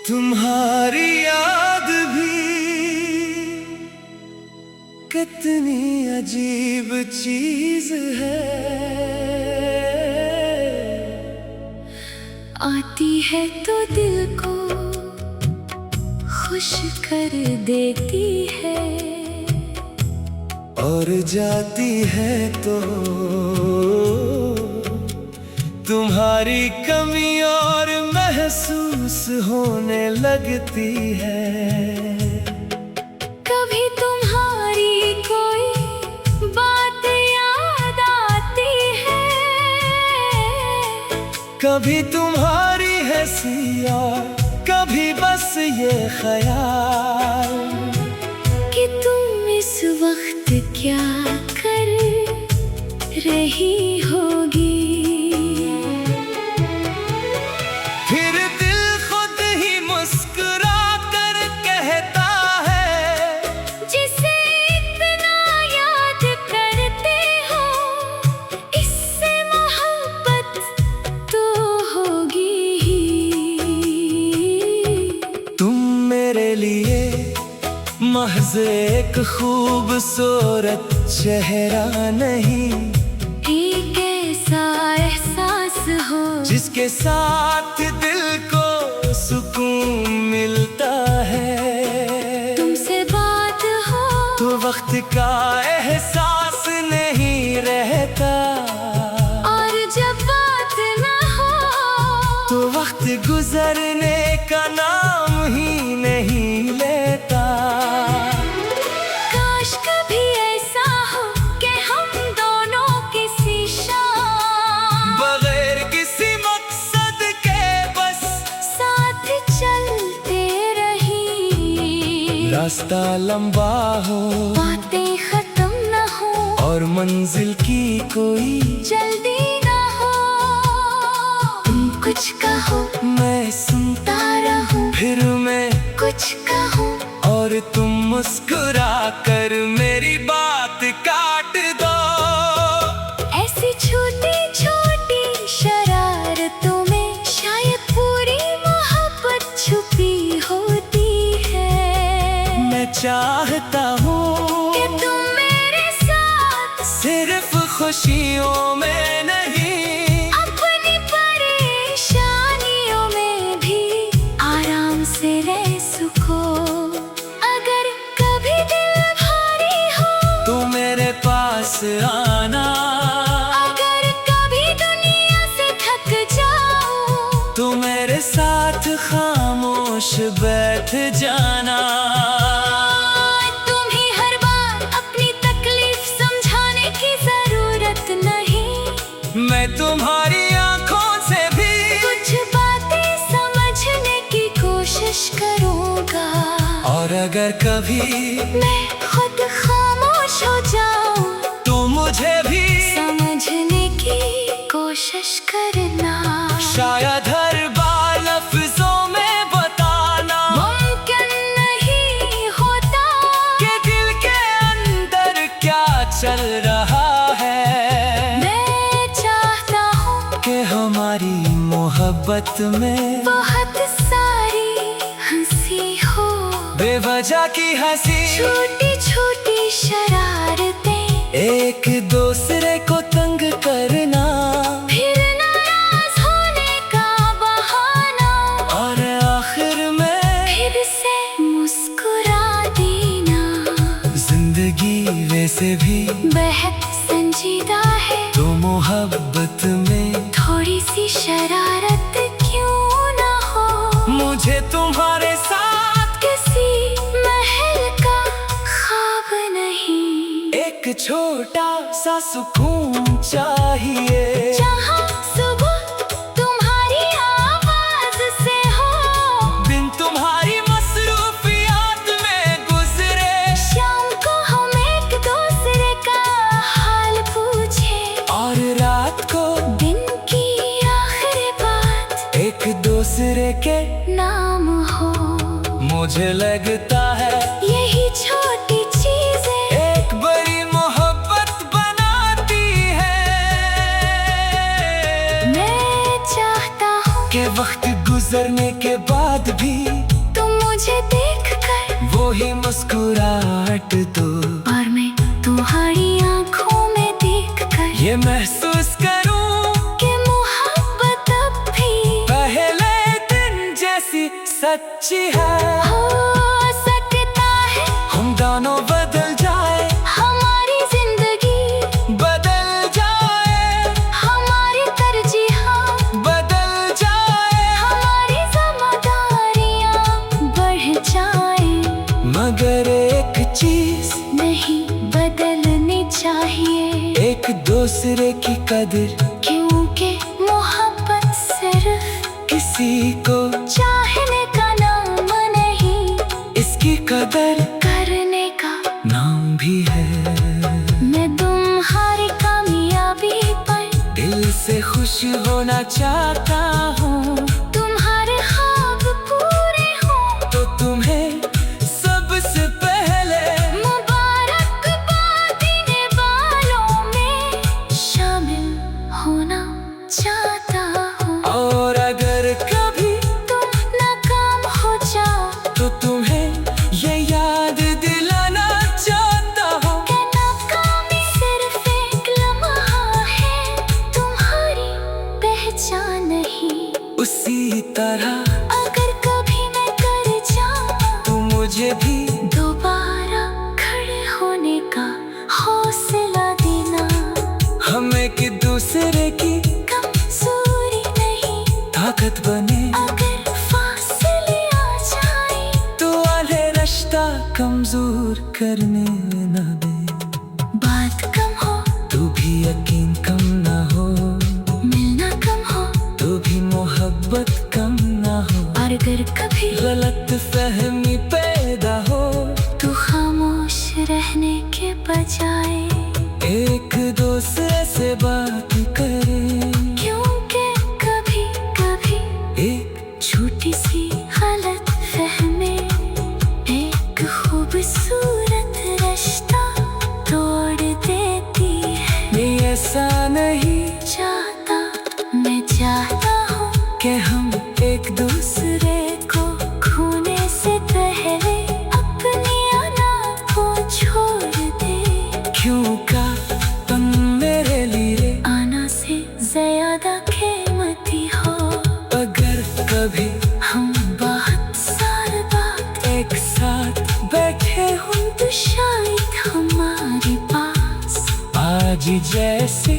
तुम्हारी याद भी कितनी अजीब चीज है, आती है तो दिल को खुश कर देती है, और जाती है तो तुम्हारी कमी और महसूस होने लगती है। कभी तुम्हारी कोई बात याद आती है, कभी तुम्हारी हंसी और कभी बस ये ख्याल कि तुम इस वक्त क्या कर रही होगी। फिर दिल खुद ही मुस्कुरा कर कहता है, जिसे इतना याद करते हो इससे मोहब्बत तो होगी ही। तुम मेरे लिए महज एक खूबसूरत चेहरा नहीं, एक ऐसा एहसास हो जिसके साथ दिल को सुकून मिलता है। तुमसे बात हो तो वक्त का एहसास नहीं रहता, और जब बात न हो तो वक्त गुजरने का नाम ही नहीं लेता। काश कभी ऐसा हो कि हम दोनों किसी शाम बगैर किसी मकसद के बस साथ चलते रही। रास्ता लंबा हो, बातें खत्म न हो, और मंजिल की कोई जल्दी न हो। तुम कुछ कहो मैं सुनता रहूं, फिर मैं कुछ कहूं और तुम मुस्कुरा कर मेरी बात काट दो। ऐसी छोटी छोटी शरारतों में शायद पूरी मोहब्बत छुपी होती है। मैं चाहता हूँ कि तुम मेरे साथ सिर्फ खुशियों में नहीं, अपनी परेशानियों में भी आराम से रह सको। अगर कभी दिल भारी हो तो मेरे पास आना, अगर कभी दुनिया से थक जाओ तो मेरे साथ खामोश बैठ जाना। तुम ही हर बार अपनी तकलीफ समझाने की जरूरत नहीं, मैं तुम्हारी आंखों से भी कुछ बातें समझने की कोशिश करूँगा। और अगर कभी मैं खुद खामोश हो जाऊं तो मुझे भी समझने की कोशिश करना। शायद हर बार लफ्जों में बताना मुमकिन नहीं होता कि दिल के अंदर क्या चल रहा है। मैं चाहता हूँ कि हमारी मोहब्बत में बहुत सारी हंसी हो, बेवजह की हंसी, छोटी छोटी शरारतें, एक दूसरे को तंग करना, फिर नाराज होने का बहाना, और आखिर में फिर से मुस्कुरा देना। जिंदगी वैसे भी बेहद संजीदा है, तो मोहब्बत में थोड़ी सी शरारत क्यों ना हो। मुझे तुम्हारे साथ किसी महल का ख्वाब नहीं, एक छोटा सा सुकून चाहिए, जहाँ सुबह तुम्हारी आवाज से हो, दिन तुम्हारी मसरूफियात में गुजरे, शाम को हम एक दूसरे का हाल पूछे, और रात को दिन की आखिरी बात एक दूसरे के नाम हो। मुझे लगता है यही छोटी चीजें एक बड़ी मोहब्बत बनाती है। मैं चाहता हूँ के वक्त गुजरने के बाद भी मुस्कुराहट दो, और मैं तुम्हारी आंखों में देखकर ये महसूस करूं कि मोहब्बत अब भी पहले दिन जैसी सच्ची है। हो सकता है हम दोनों बदल जाए, हमारी जिंदगी बदल जाए, हमारी तरजीहां बदल जाए, हमारी जिम्मेदारियां बढ़ जाएं, मगर एक चीज नहीं बदलनी चाहिए, एक दूसरे की कदर। क्योंकि मोहब्बत सिर्फ किसी को चाहने का नाम नहीं, इसकी कदर करने का नाम भी है। मैं तुम्हारी कामयाबी पर दिल से खुश होना चाहता हूँ, तुम्हारे ख्वाब पूरे हों, तो तुम्हें सबसे पहले मुबारकबाद देने वालों में शामिल होना चाहता हूँ। और अगर कभी तुम नाकाम हो जाओ तो तुम्हें ये याद दिलाना चाहता हूँ, कि नाकामी सिर्फ एक लम्हा है, तुम्हारी पहचान नहीं। उसी तरह अगर कभी मैं कर जाऊं तुम मुझे भी दोबारा खड़े होने का हौसला देना, हम एक दूसरे की कमजोरी नहीं, ताकत बने। अगर फासले आ जाए तो वाले रिश्ता कमजोर करने ना दे, बात कम हो तू भी यकीन कम ना हो, मिलना कम हो, तो भी मोहब्बत कम ना हो। और अगर कभी गलत फहमी पैदा हो तू खामोश रहने के बजाय एक दूसरे से बात करे, क्योंकि कभी कभी एक छोटी सी गलत फहमी एक खूबसूरत रिश्ता तोड़ देती है। मैं ऐसा नहीं चाहता, मैं चाहता हूँ कि हम एक दूसरे को खोने से पहले अपनी अना को छोड़ दे, क्यों का तुम मेरे लिए आना से ज्यादा कीमती हो। अगर कभी हम बहुत साल बाद एक साथ बैठे हो तो शायद हमारे पास आज जैसे